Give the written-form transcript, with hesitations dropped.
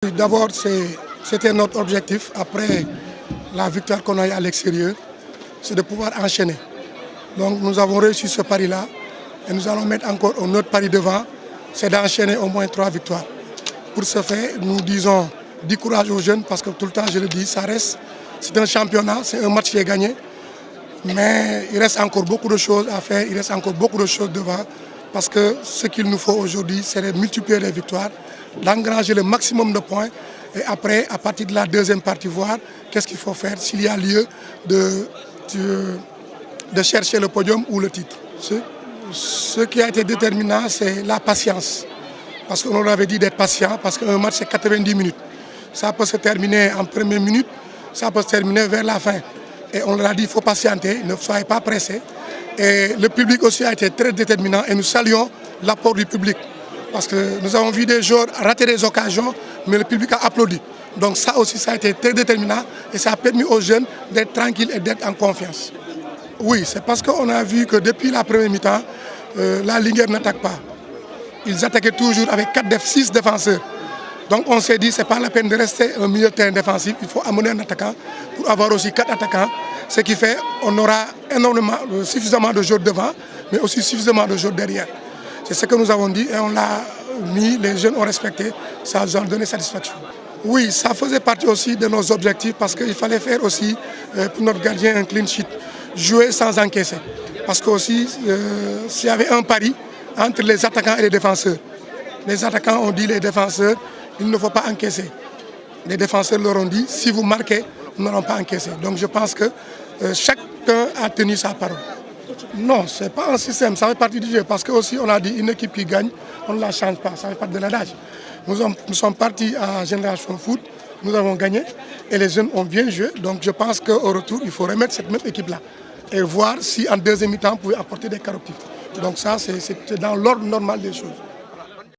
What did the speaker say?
D'abord, c'était notre objectif, après la victoire qu'on a eue à l'extérieur, c'est de pouvoir enchaîner. Donc nous avons réussi ce pari-là et nous allons mettre encore un autre pari devant, c'est d'enchaîner au moins 3 victoires. Pour ce fait, nous disons du courage aux jeunes parce que tout le temps je le dis, ça reste, c'est un championnat, c'est un match qui est gagné. Mais il reste encore beaucoup de choses à faire, il reste encore beaucoup de choses devant. Parce que ce qu'il nous faut aujourd'hui, c'est de multiplier les victoires, d'engranger le maximum de points. Et après, à partir de la deuxième partie, voir qu'est-ce qu'il faut faire, s'il y a lieu de chercher le podium ou le titre. Ce qui a été déterminant, c'est la patience. Parce qu'on avait dit d'être patient, parce qu'un match, c'est 90 minutes. Ça peut se terminer en première minute, ça peut se terminer vers la fin. Et on leur a dit, il faut patienter, ne soyez pas pressés. Et le public aussi a été très déterminant et nous saluons l'apport du public. Parce que nous avons vu des joueurs rater des occasions, mais le public a applaudi. Donc ça aussi, ça a été très déterminant et ça a permis aux jeunes d'être tranquilles et d'être en confiance. Oui, c'est parce qu'on a vu que depuis la première mi-temps, la Linguère n'attaque pas. Ils attaquaient toujours avec 6 défenseurs. Donc on s'est dit, ce n'est pas la peine de rester un milieu de terrain défensif, il faut amener un attaquant pour avoir aussi 4 attaquants. Ce qui fait qu'on aura suffisamment de joueurs devant, mais aussi suffisamment de joueurs derrière. C'est ce que nous avons dit et on l'a mis, les jeunes ont respecté, ça nous a donné satisfaction. Oui, ça faisait partie aussi de nos objectifs parce qu'il fallait faire aussi pour notre gardien un clean sheet, jouer sans encaisser. Parce que aussi, s'il y avait un pari entre les attaquants et les défenseurs, les attaquants ont dit les défenseurs, il ne faut pas encaisser. Les défenseurs leur ont dit, si vous marquez, nous n'aurons pas encaissé. Donc je pense que chacun a tenu sa parole. Non, ce n'est pas un système, ça fait partie du jeu. Parce que aussi on a dit, une équipe qui gagne, on ne la change pas, ça fait partie de l'adage. Nous sommes partis à Génération Foot, nous avons gagné et les jeunes ont bien joué. Donc je pense qu'au retour, il faut remettre cette même équipe-là et voir si en deuxième mi-temps, on pouvait apporter des correctifs. Donc ça, c'est dans l'ordre normal des choses.